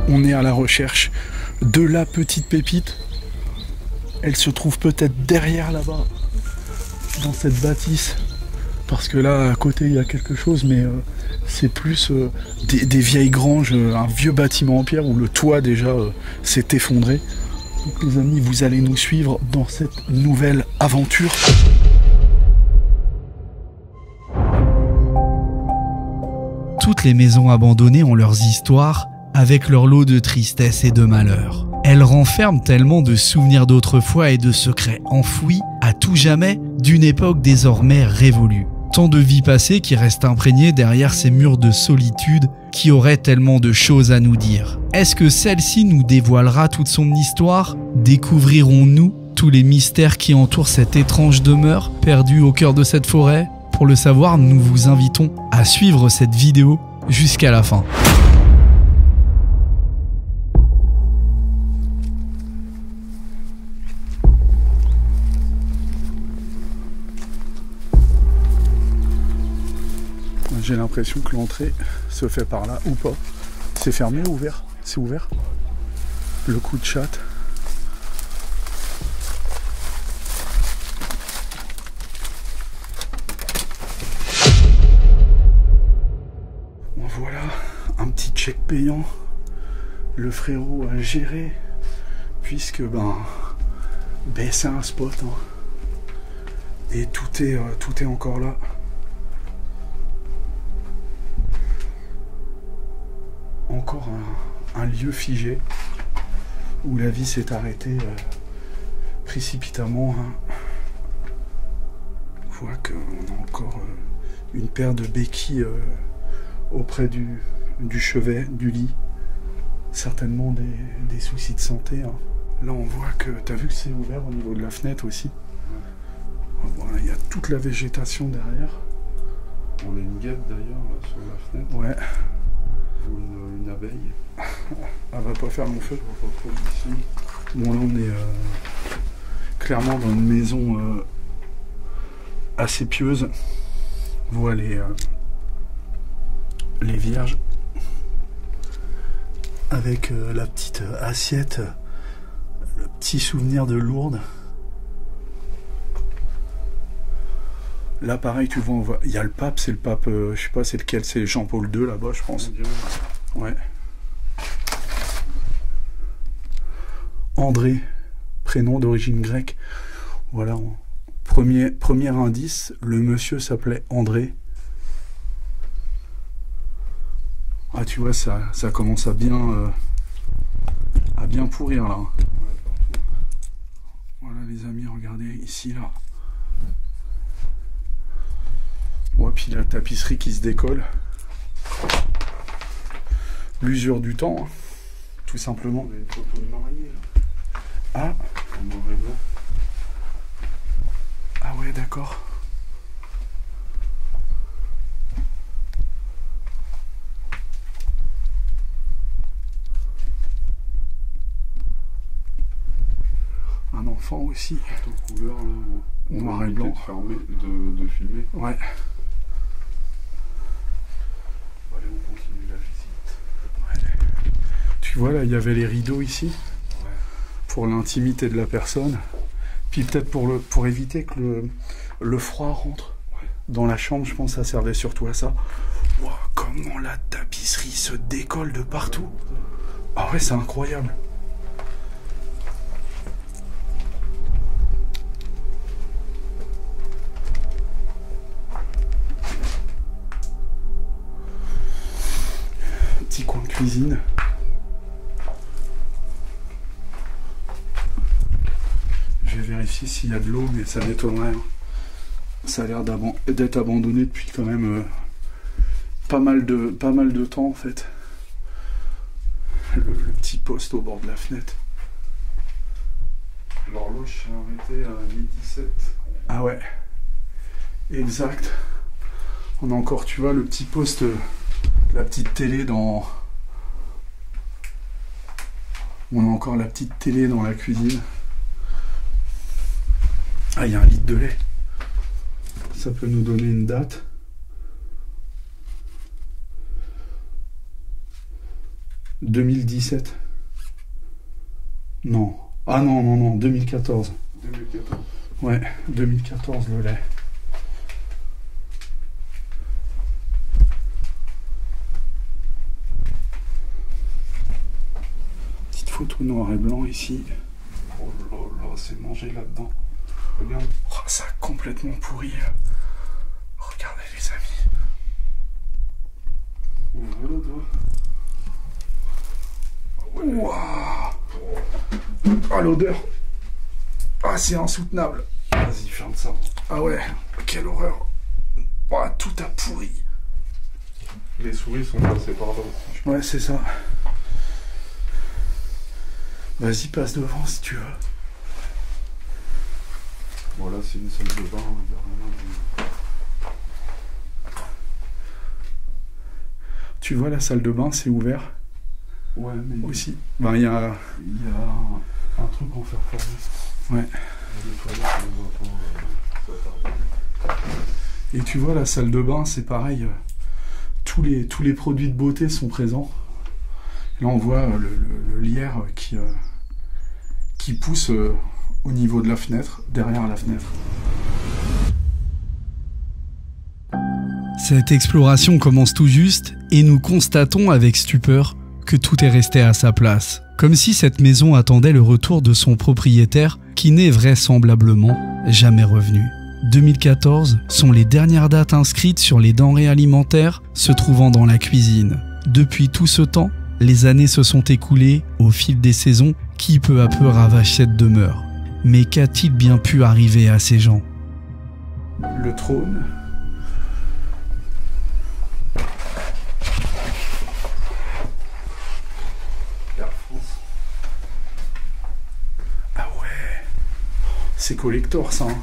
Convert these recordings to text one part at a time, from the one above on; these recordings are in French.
On est à la recherche de la petite pépite. Elle se trouve peut-être derrière là-bas, dans cette bâtisse. Parce que là, à côté, il y a quelque chose, mais c'est plus des vieilles granges, un vieux bâtiment en pierre où le toit déjà s'est effondré. Donc les amis, vous allez nous suivre dans cette nouvelle aventure. Toutes les maisons abandonnées ont leurs histoires, avec leur lot de tristesse et de malheur. Elles renferment tellement de souvenirs d'autrefois et de secrets enfouis à tout jamais d'une époque désormais révolue. Tant de vies passées qui restent imprégnées derrière ces murs de solitude qui auraient tellement de choses à nous dire. Est-ce que celle-ci nous dévoilera toute son histoire? Découvrirons-nous tous les mystères qui entourent cette étrange demeure perdue au cœur de cette forêt? Pour le savoir, nous vous invitons à suivre cette vidéo jusqu'à la fin. J'ai l'impression que l'entrée se fait par là ou pas. C'est fermé ou ouvert? C'est ouvert. Le coup de chatte. Voilà, un petit check payant. Le frérot a géré. Puisque c'est un spot. Hein. Et tout est encore là. Encore un lieu figé où la vie s'est arrêtée précipitamment. Hein. On voit qu'on a encore une paire de béquilles auprès du chevet, du lit. Certainement des soucis de santé. Hein. Là on voit que, t'as vu que c'est ouvert au niveau de la fenêtre aussi. Voilà, il y a toute la végétation derrière. On a une guêpe d'ailleurs là sur la fenêtre. Ouais. Ou une abeille. Elle va pas faire mon feu. Bon là on est clairement dans une maison assez pieuse. On voit les vierges avec la petite assiette, le petit souvenir de Lourdes. Là pareil, tu vois, il y a le pape, c'est le pape, je sais pas c'est lequel, c'est Jean-Paul II là-bas je pense. Ouais. André, prénom d'origine grecque. Voilà, premier indice, le monsieur s'appelait André. Ah tu vois, ça commence à bien pourrir là. Voilà les amis, regardez ici là. Ouais, puis la tapisserie qui se décolle. L'usure du temps, hein, tout simplement. Des photos de mariés là. Ah. En noir et blanc. Ah ouais, d'accord. Un enfant aussi. En couleur là. Noir et blanc. De filmer. Ouais. Allez, on continue la visite. Ouais. Tu vois là, il y avait les rideaux ici. Ouais. Pour l'intimité de la personne. Puis peut-être pour éviter que le froid rentre dans la chambre, je pense que ça servait surtout à ça. Wow, comment la tapisserie se décolle de partout. Ah ouais, c'est incroyable. Petit coin de cuisine. Je vais vérifier s'il y a de l'eau, mais ça m'étonnerait. Ça a l'air d'être abandonné depuis quand même pas mal de temps en fait. Le petit poste au bord de la fenêtre. L'horloge s'est arrêtée à 12h17. Ah ouais. Exact. On a encore, tu vois, le petit poste, la petite télé dans... On a encore la petite télé dans la cuisine. Ah, il y a un litre de lait. Ça peut nous donner une date. 2017. Non. Ah non, non, non, 2014. 2014. Ouais, 2014 le lait. Petite photo noir et blanc ici. Oh là là, c'est mangé là-dedans. Regarde. Oh, ça a complètement pourri. Regardez les amis. Ouvre le doigt. Waouh. Ah l'odeur. Ah c'est insoutenable. Vas-y, ferme ça. Ah ouais, quelle horreur. Oh, tout a pourri. Les souris sont passées par là aussi. Ouais c'est ça. Vas-y passe devant si tu veux. Voilà, c'est une salle de bain. Il y a rien Tu vois la salle de bain c'est ouvert Ouais, mais aussi. Ben il y a... un truc en fer forgé. Ouais. Les toilettes, on les voit pas, ça tarde. Et tu vois la salle de bain c'est pareil. Tous les produits de beauté sont présents. Et là on voit le lierre qui pousse au niveau de la fenêtre, derrière la fenêtre. Cette exploration commence tout juste et nous constatons avec stupeur que tout est resté à sa place. Comme si cette maison attendait le retour de son propriétaire qui n'est vraisemblablement jamais revenu. 2014 sont les dernières dates inscrites sur les denrées alimentaires se trouvant dans la cuisine. Depuis tout ce temps, les années se sont écoulées au fil des saisons qui peu à peu ravagent cette demeure. Mais qu'a-t-il bien pu arriver à ces gens ? Le trône. Air France. Ah ouais. C'est collector ça. Hein.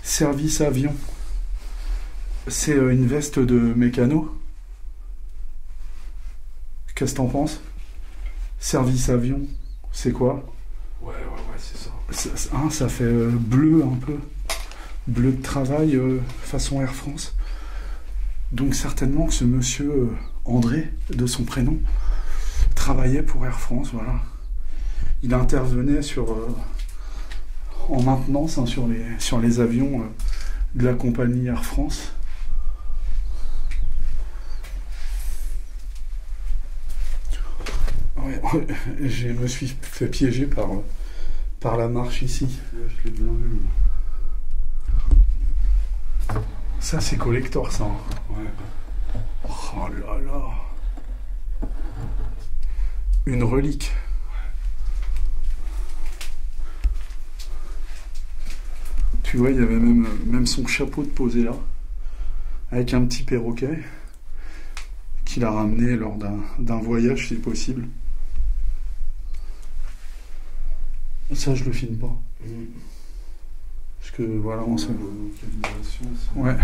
Service avion. C'est une veste de mécano. Qu'est-ce que t'en penses? Service avion, c'est quoi? Ouais, c'est ça. Ça fait bleu un peu. Bleu de travail façon Air France. Donc certainement que ce monsieur André, de son prénom, travaillait pour Air France, voilà. Il intervenait en maintenance hein, sur les avions de la compagnie Air France. Ouais, je me suis fait piéger par la marche ici. Ouais, je l'ai bien vu. Ça c'est collector ça. Ouais. Oh là là. Une relique. Tu vois, il y avait même son chapeau de posé là, avec un petit perroquet qu'il a ramené lors d'un voyage si possible. Ça je le filme pas. Parce que voilà, on se... Ouais.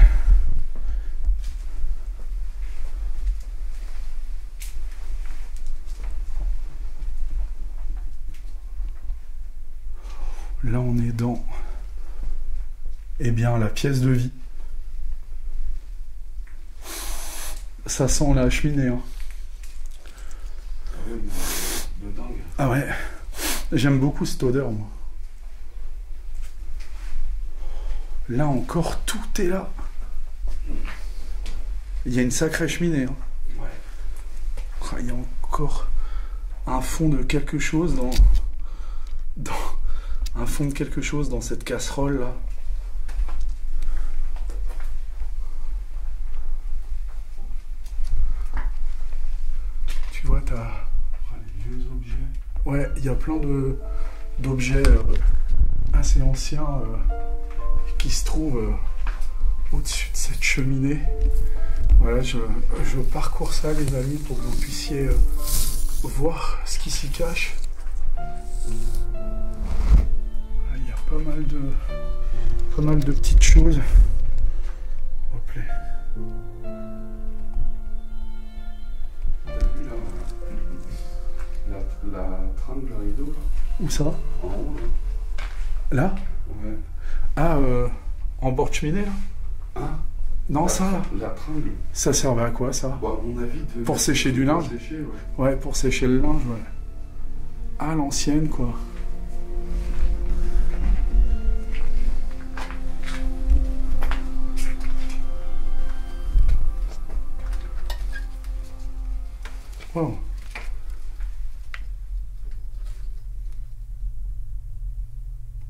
Là on est dans... Eh bien, la pièce de vie. Ça sent la cheminée. Hein. De dingue. Ah ouais. J'aime beaucoup cette odeur, moi. Là encore, tout est là. Il y a une sacrée cheminée. Hein. Ouais. Il y a encore un fond de quelque chose un fond de quelque chose dans cette casserole là. Tu vois, t'as... Les vieux objets. Ouais, il y a plein d'objets assez anciens qui se trouvent au-dessus de cette cheminée. Voilà, je parcours ça, les amis, pour que vous puissiez voir ce qui s'y cache. Il y a pas mal de petites choses. Hop là. La trame de rideau là. Où ça? En haut là. Là? Ouais. Ah, en bord de cheminée là? Hein? Non, ça là. La tringle. Ça servait à quoi, ça? Bon, à mon avis, Pour sécher du linge. Sécher, ouais. Ouais, pour sécher le linge, ouais. À l'ancienne, quoi. Wow.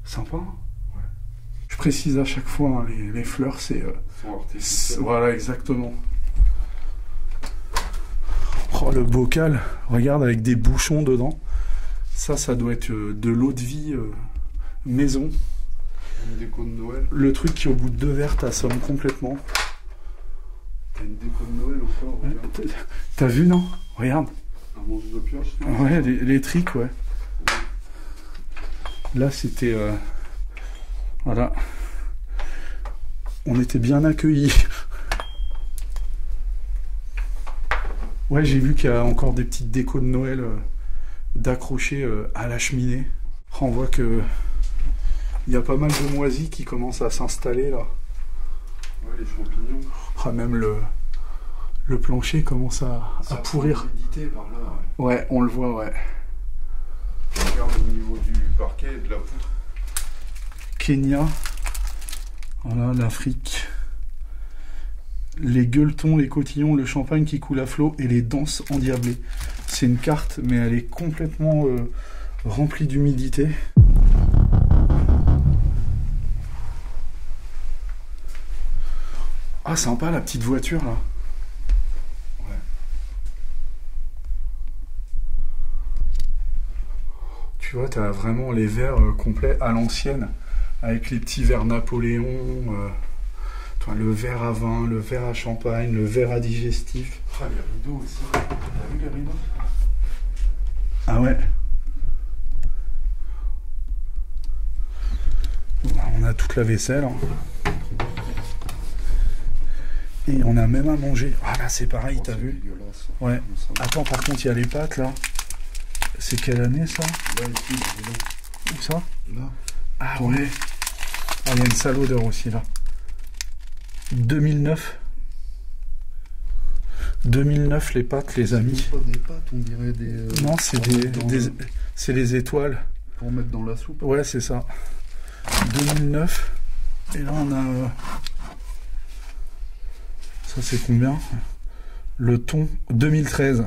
Sympa. Ouais. Je précise à chaque fois, hein, les fleurs, c'est... Sont artificiels. Voilà, exactement. Oh, le bocal, regarde, avec des bouchons dedans. Ça doit être de l'eau de vie maison. Une déco de Noël. Le truc qui, au bout de 2 verres, t'assomme complètement. T'as une déco de Noël encore, regarde. T'as vu, non? Regarde. Un manche de pioche. Non, Ouais, les triques, ouais. Là, c'était... voilà. On était bien accueillis. Ouais, j'ai vu qu'il y a encore des petites décos de Noël d'accrocher à la cheminée. On voit que il y a pas mal de moisis qui commencent à s'installer là. Ouais, les champignons. Ah, même le plancher commence à pourrir. Ça prend l'humidité par là, ouais. Ouais, on le voit, ouais. Regarde au niveau du parquet et de la poutre. Kenya. Voilà, l'Afrique. Les gueuletons, les cotillons, le champagne qui coule à flot et les danses endiablées. C'est une carte, mais elle est complètement remplie d'humidité. Ah, sympa la petite voiture là. Ouais. Tu vois, t'as vraiment les verres complets à l'ancienne, avec les petits verres Napoléon. Le verre à vin, le verre à champagne, le verre à digestif. Ah, les rideaux aussi. T'as vu les rideaux? Ah ouais. On a toute la vaisselle. Hein. Et on a même à manger. Ah là, c'est pareil, t'as vu? Ouais. Attends, par contre, il y a les pâtes là. C'est quelle année ça? Là, ici, Où ça? là. Ah ouais. Ah, il y a une sale odeur aussi là. 2009. 2009 les pâtes, les amis. C'est pas des pâtes, on dirait des... Non, c'est c'est les étoiles. Pour mettre dans la soupe. Ouais, c'est ça. 2009. Et là, on a... ça, c'est combien? Le thon, 2013.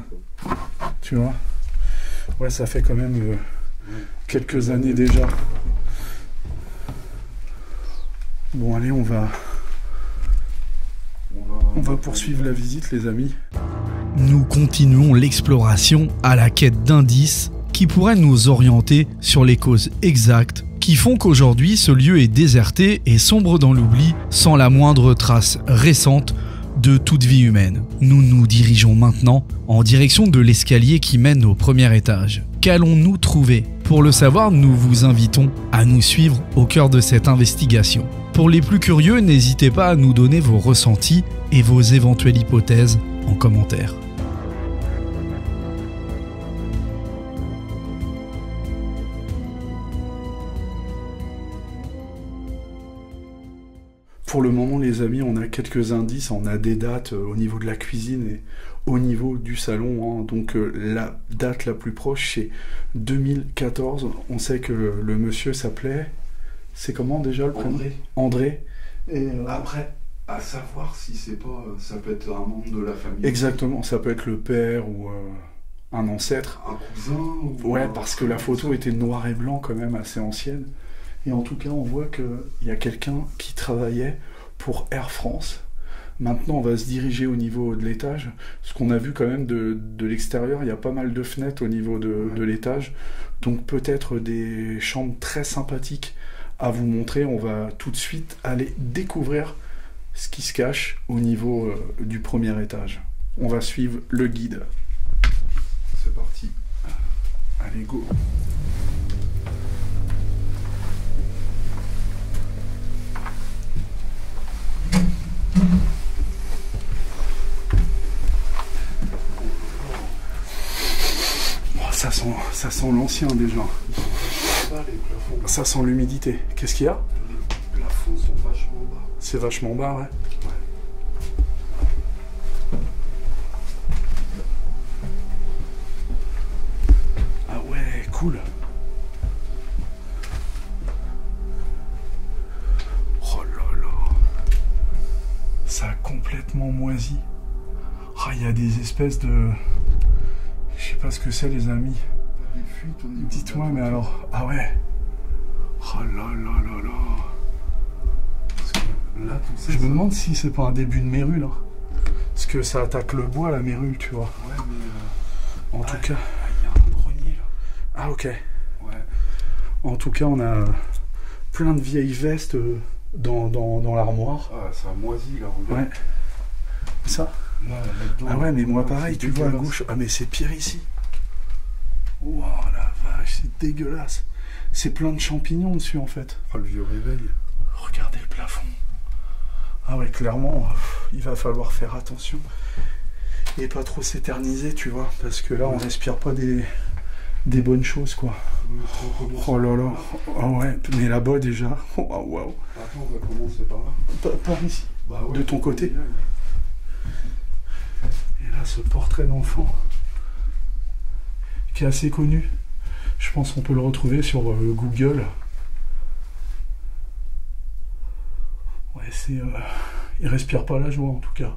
Tu vois? Ouais, ça fait quand même quelques années déjà. Bon, allez, on va poursuivre la visite, les amis. Nous continuons l'exploration à la quête d'indices qui pourraient nous orienter sur les causes exactes qui font qu'aujourd'hui ce lieu est déserté et sombre dans l'oubli sans la moindre trace récente de toute vie humaine. Nous nous dirigeons maintenant en direction de l'escalier qui mène au premier étage. Qu'allons-nous trouver? Pour le savoir, nous vous invitons à nous suivre au cœur de cette investigation. Pour les plus curieux, n'hésitez pas à nous donner vos ressentis et vos éventuelles hypothèses en commentaire. Pour le moment, les amis, on a quelques indices, on a des dates au niveau de la cuisine et au niveau du salon. Hein. Donc la date la plus proche, c'est 2014. On sait que le monsieur s'appelait... C'est comment déjà le prénom? André. Et après, à savoir si c'est pas... ça peut être un membre de la famille. Exactement, ça peut être le père ou un ancêtre. Un cousin ou... Ouais, parce que la photo était noir et blanc quand même, assez ancienne. Et en tout cas, on voit qu'il y a quelqu'un qui travaillait pour Air France. Maintenant, on va se diriger au niveau de l'étage. Ce qu'on a vu quand même de l'extérieur, il y a pas mal de fenêtres au niveau de l'étage. Donc peut-être des chambres très sympathiques à vous montrer. On va tout de suite aller découvrir ce qui se cache au niveau du premier étage. On va suivre le guide. C'est parti. Allez, go. Ça sent l'ancien déjà. Ça sent l'humidité. Qu'est-ce qu'il y a? Les plafonds sont vachement bas. C'est vachement bas, ouais. cool. Oh là là. Ça a complètement moisi. Ah, il y a des espèces de... Je sais pas ce que c'est, les amis. T'as des fuites au niveau. Dites-moi, mais alors... Ah ouais. Oh là là là là. Parce que là, tout ça. Je me demande si c'est pas un début de mérule. Hein. Parce que ça attaque le bois, la mérule, tu vois. Ouais, mais. En tout cas... Il y a un grenier là. Ah ok. Ouais. En tout cas, on a plein de vieilles vestes dans l'armoire. Ah, ça a moisi là, regarde. Ouais. Ça. Là, là-dedans, Ah ouais, mais moi là, pareil, c'est tu vois à dégueulasse. gauche. Ah mais c'est pire ici. Wow, la vache, c'est dégueulasse. C'est plein de champignons dessus en fait. Oh, le vieux réveil. Regardez le plafond. Ah ouais, clairement, il va falloir faire attention. Et pas trop s'éterniser, tu vois. Parce que là, on respire pas des bonnes choses, quoi. Oh là là. Ah ouais, mais là-bas déjà. Oh waouh. Attends, on va commencer par là. Par ici. Bah ouais, De ton côté. bien. Et là, ce portrait d'enfant qui est assez connu. Je pense qu'on peut le retrouver sur Google. Ouais, c'est... il respire pas la joie, en tout cas.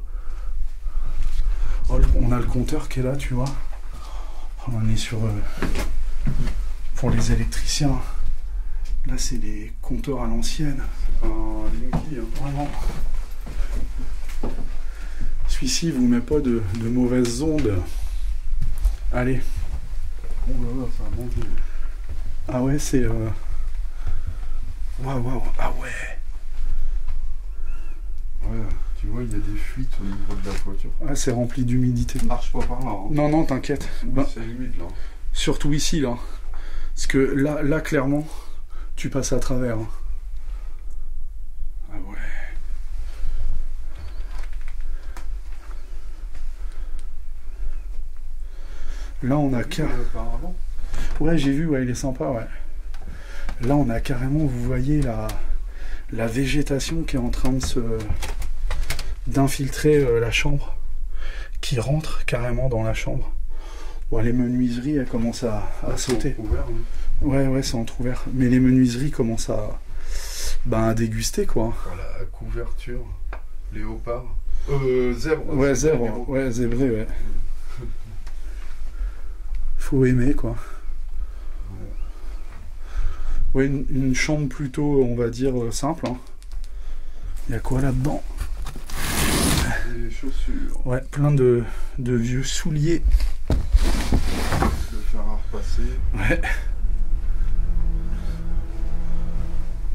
Oh, on a le compteur qui est là, tu vois. On en est sur... pour les électriciens. Là, c'est les compteurs à l'ancienne. Un Linky, hein. Vraiment. Celui-ci vous met pas de mauvaises ondes. Allez. Oh là là, ça a mangé. Ah ouais, c'est... Waouh, waouh. Ah ouais. Ouais, tu vois, il y a des fuites au niveau de la voiture. Ah, c'est rempli d'humidité. Marche pas par là. Hein. Non, non, t'inquiète. Ben, C'est limite là. surtout ici, là. Parce que là, clairement, tu passes à travers. Hein. Ah ouais. Là, on a Auparavant. Ouais, j'ai vu, ouais, il est sympa, ouais. Là, on a carrément, vous voyez, la végétation qui est en train d'infiltrer la chambre, qui rentre carrément dans la chambre. Bon, les menuiseries, elles commencent à sauter. Ouvert, hein. Ouais, ouais, c'est entrouvert. Mais les menuiseries commencent à déguster, quoi. Voilà, couverture, léopard. Zèbre. Ouais, c'est zèbre, bien, ouais, zébré, ouais. Faut aimer, quoi. Ouais, une chambre plutôt, on va dire, simple. Hein. Il y a quoi là-dedans? Des chaussures, Ouais, plein de vieux souliers. le fer à repasser. Ouais.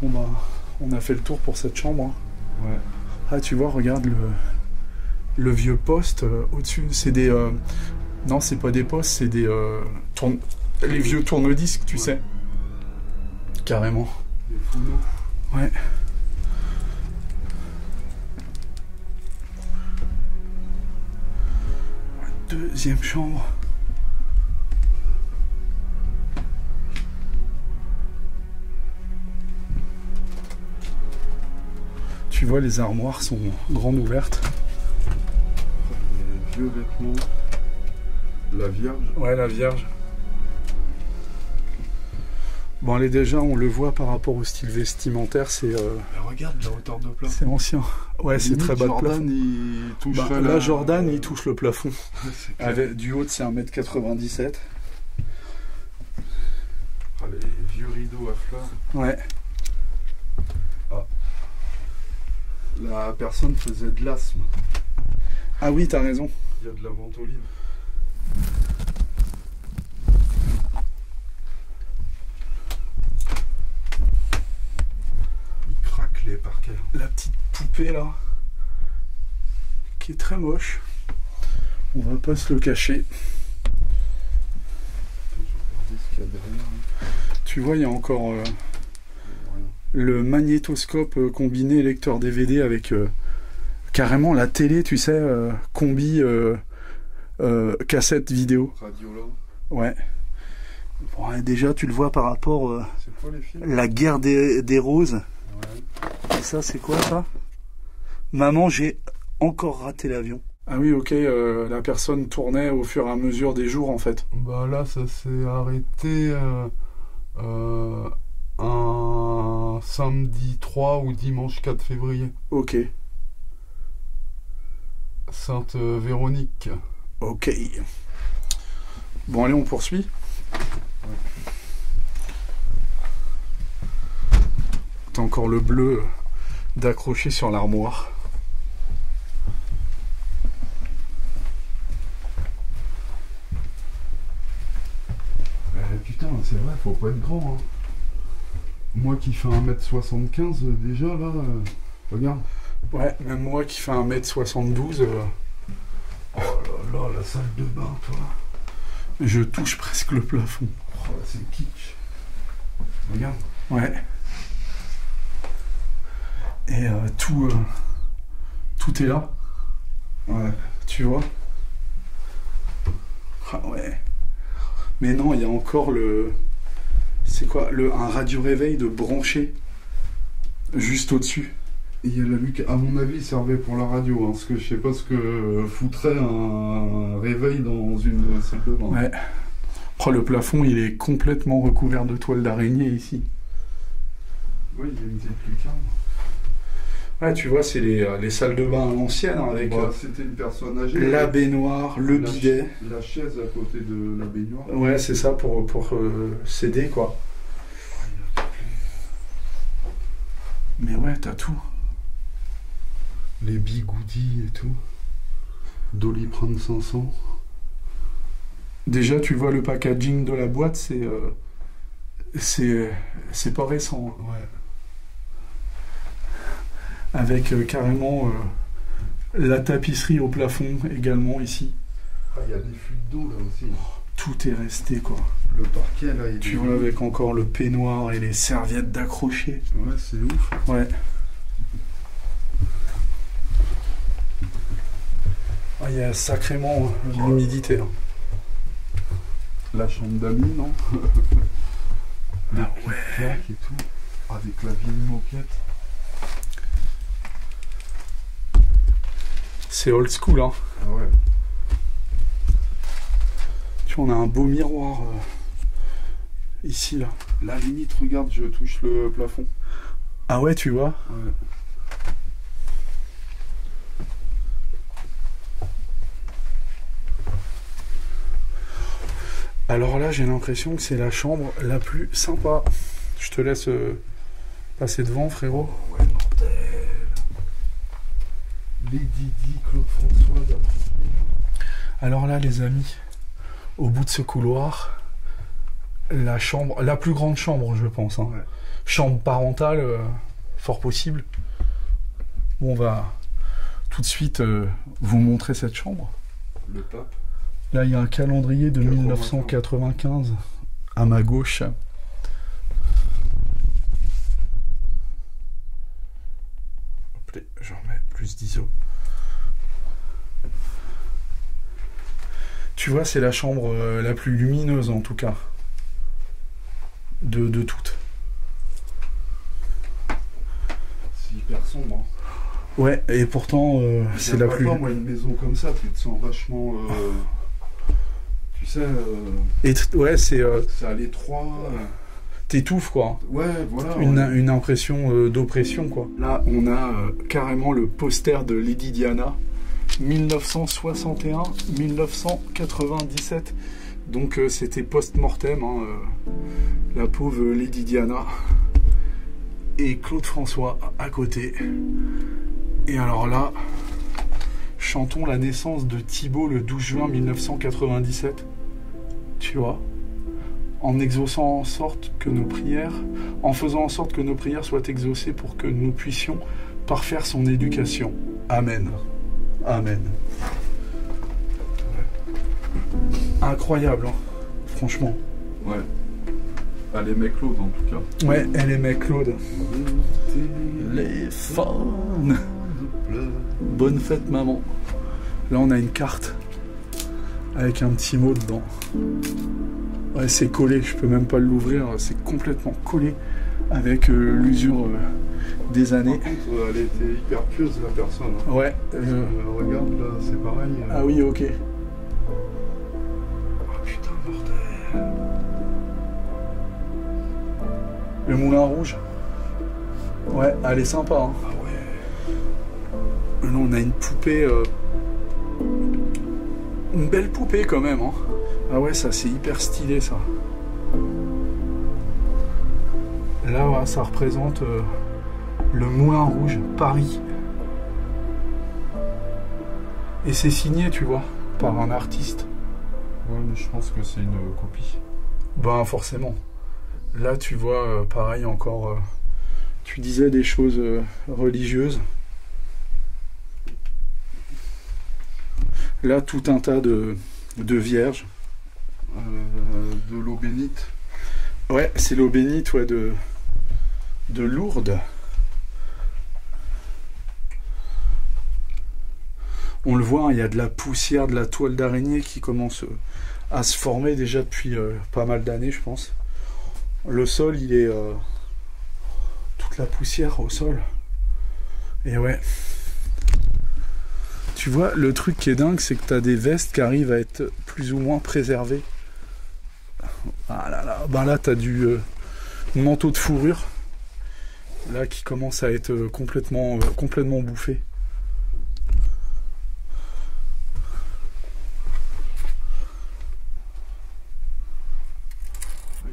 Bon bah, on a fait le tour pour cette chambre. Hein. Ouais. Ah, tu vois, regarde le vieux poste au-dessus. C'est des... non, c'est pas des postes, c'est des... les vieux tourne-disques, tu sais. Carrément. Des fourneaux. Ouais. Deuxième chambre. Tu vois, les armoires sont grandes ouvertes. Les vieux vêtements. La Vierge. Ouais, la Vierge. Bon, allez, déjà, on le voit par rapport au style vestimentaire, c'est Regarde la hauteur de plafond. c'est ancien. Ouais, c'est très bas de plafond. Jordan, il touche Bah, là, Jordan, il touche le plafond. C'est clair. Avec, du haut, c'est 1m97. Ah, les vieux rideaux à fleurs. Ouais. La personne faisait de l'asthme. Ah oui, t'as raison. Il y a de la ventoline. Il craque les parquets. La petite poupée, là, qui est très moche. On va pas se le cacher. Je vais regarder ce qu'il y a derrière. Tu vois, il y a encore Rien. le magnétoscope combiné lecteur DVD avec carrément la télé, tu sais, combi cassette vidéo. Radio là. Ouais. Bon, et déjà, tu le vois par rapport C'est quoi les films? la guerre des roses. Ouais. Et ça, c'est quoi ça? Maman, j'ai encore raté l'avion. Ah oui, ok, la personne tournait au fur et à mesure des jours, en fait. Bah là, ça s'est arrêté un samedi 3 ou dimanche 4 février. Ok, Sainte-Véronique. ok. Bon, allez, on poursuit. T'as encore le bleu d'accrocher sur l'armoire. Putain, c'est vrai, faut pas être grand. Hein. Moi qui fais 1m75 déjà, là, regarde. Ouais, même moi qui fais 1m72, Oh là là, la salle de bain, toi. je touche presque le plafond. Oh, c'est kitsch. Regarde. Ouais. Et tout est là, Ouais. tu vois. Ah ouais. Mais non, il y a encore le... C'est quoi? Un radio-réveil de branché juste au-dessus. Il y a la luc, à mon avis, servait pour la radio, hein, parce que je sais pas ce que foutrait un réveil dans une salle de bain. Ouais. Oh, le plafond, il est complètement recouvert de toiles d'araignée ici. Oui, il y a une petite lucarne. Ouais, tu vois, c'est les salles de bain à l'ancienne, hein, avec Bah, c'était une personne âgée. la baignoire, le La bidet. La chaise à côté de la baignoire. Ouais, c'est ça pour s'aider, quoi. Mais ouais, t'as tout. Les bigoudis et tout. Doliprane 500. Déjà, tu vois le packaging de la boîte, c'est pas récent, hein. Ouais. Avec carrément la tapisserie au plafond également ici. Ah, il y a des fuites d'eau là aussi. Tout est resté, quoi. Le parquet là, il Tu est... vois, avec encore le peignoir et les serviettes d'accrocher. Ouais, c'est ouf. Ouais. Ah, il y a sacrément l'humidité, hein. La chambre d'amis, non? Ah ouais. Plaque et tout. Avec la vieille moquette. C'est old school, hein. Ah ouais. Tu vois, on a un beau miroir ici, là. La limite, regarde, je touche le plafond. Ah ouais, tu vois. Ouais. Alors là, j'ai l'impression que c'est la chambre la plus sympa. Je te laisse passer devant, frérot. Ouais, mortel. Les Didi, Claude François, d'après. Alors là, les amis, au bout de ce couloir, la chambre, la plus grande chambre, je pense, hein. Ouais. Chambre parentale, fort possible. Bon, on va tout de suite vous montrer cette chambre. Le pape. Là, il y a un calendrier de 95. 1995 à ma gauche. Hop là, je remets plus d'ISO. Tu vois, c'est la chambre la plus lumineuse, en tout cas, de toutes. C'est hyper sombre. Hein. Ouais, et pourtant, c'est la plus... Moi, une maison comme ça, tu te sens vachement... tu sais... Et ouais, c'est... c'est à l'étroit. T'étouffes, quoi. Ouais, voilà. Une impression d'oppression, quoi. Là, on a carrément le poster de Lady Diana, 1961-1997. Donc, c'était post-mortem, hein, la pauvre Lady Diana. Et Claude François à côté. Et alors là, chantons la naissance de Thibaut le 12 juin 1997. Tu vois, en exauçant en sorte que nos prières, en faisant en sorte que nos prières soient exaucées pour que nous puissions parfaire son éducation. Amen. Amen. Incroyable, hein, franchement. Ouais. Elle aimait Claude, en tout cas. Ouais, elle aimait Claude. Les fans. Bonne fête, maman. Là, on a une carte avec un petit mot dedans. Ouais, c'est collé, je peux même pas l'ouvrir, c'est complètement collé avec l'usure des années. Par contre, elle était hyper pieuse, la personne. Hein. Ouais. Regarde, là, c'est pareil. Ah oui, ok. Oh putain, bordel. Le Moulin Rouge. Ouais, elle est sympa. Hein. Ah ouais. Là, on a une poupée... Une belle poupée, quand même. Hein. Ah ouais, ça, c'est hyper stylé, ça. Là, ouais, ça représente le Moulin Rouge, Paris. Et c'est signé, tu vois, par un artiste. Ouais, mais je pense que c'est une copie. Ben, forcément. Là, tu vois, pareil, encore... tu disais des choses religieuses. Là, tout un tas de vierges. De l'eau bénite. Ouais, c'est l'eau bénite, ouais, de Lourdes. On le voit, il y a de la poussière, de la toile d'araignée qui commence à se former déjà depuis pas mal d'années, je pense. Le sol, il est... toute la poussière au sol. Et ouais. Tu vois, le truc qui est dingue, c'est que tu as des vestes qui arrivent à être plus ou moins préservées. Ah là là, ben là, tu as du manteau de fourrure. Là, qui commence à être complètement bouffé.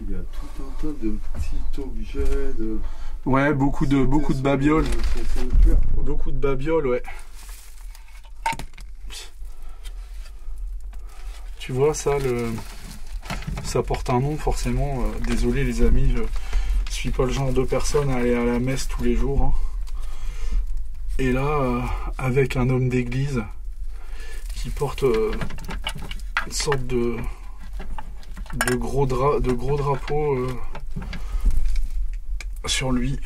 Il y a tout un tas de petits objets de... Ouais, beaucoup de babioles. Beaucoup de babioles, ouais. Tu vois, ça porte un nom, forcément. Désolé, les amis, je suis pas le genre de personne à aller à la messe tous les jours. Hein. Et là, avec un homme d'église qui porte une sorte de gros drapeau sur lui.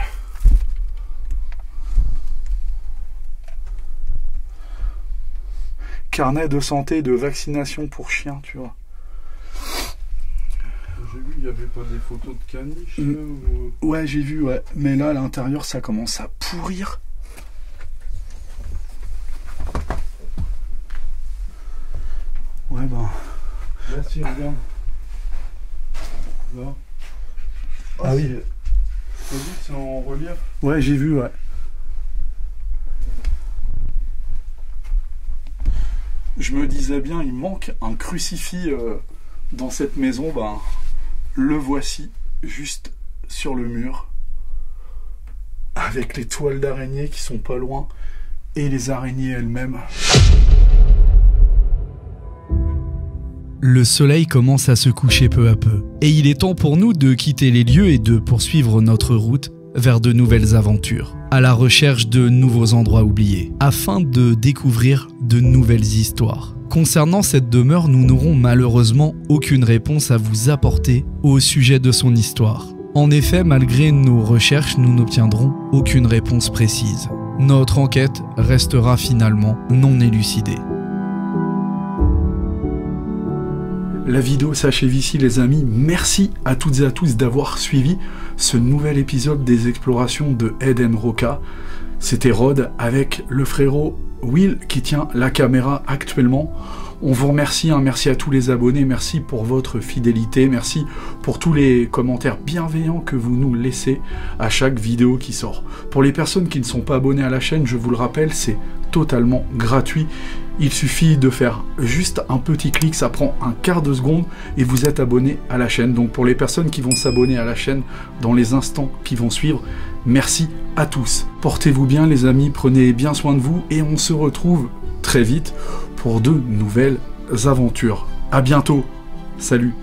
Carnet de santé et de vaccination pour chiens, tu vois. J'ai vu, il n'y avait pas des photos de caniches Ouais, j'ai vu, ouais. Mais là, à l'intérieur, ça commence à pourrir. Ouais, ben... Là, si, regarde. Là. Ah oui. T'as vu que c'est en relief? Ouais, j'ai vu, ouais. Je me disais bien, il manque un crucifix dans cette maison. Ben, le voici, juste sur le mur. Avec les toiles d'araignée qui sont pas loin. Et les araignées elles-mêmes. Le soleil commence à se coucher peu à peu. Et il est temps pour nous de quitter les lieux et de poursuivre notre route vers de nouvelles aventures, à la recherche de nouveaux endroits oubliés, afin de découvrir de nouvelles histoires. Concernant cette demeure, nous n'aurons malheureusement aucune réponse à vous apporter au sujet de son histoire. En effet, malgré nos recherches, nous n'obtiendrons aucune réponse précise. Notre enquête restera finalement non élucidée. La vidéo s'achève ici, les amis. Merci à toutes et à tous d'avoir suivi ce nouvel épisode des explorations de Eden Roca. C'était Rod avec le frérot Will qui tient la caméra actuellement. On vous remercie, hein, merci à tous les abonnés, merci pour votre fidélité, merci pour tous les commentaires bienveillants que vous nous laissez à chaque vidéo qui sort. Pour les personnes qui ne sont pas abonnées à la chaîne, je vous le rappelle, c'est totalement gratuit. Il suffit de faire juste un petit clic, ça prend un quart de seconde et vous êtes abonné à la chaîne. Donc pour les personnes qui vont s'abonner à la chaîne dans les instants qui vont suivre, merci à tous. Portez-vous bien les amis, prenez bien soin de vous et on se retrouve très vite pour de nouvelles aventures. À bientôt, salut.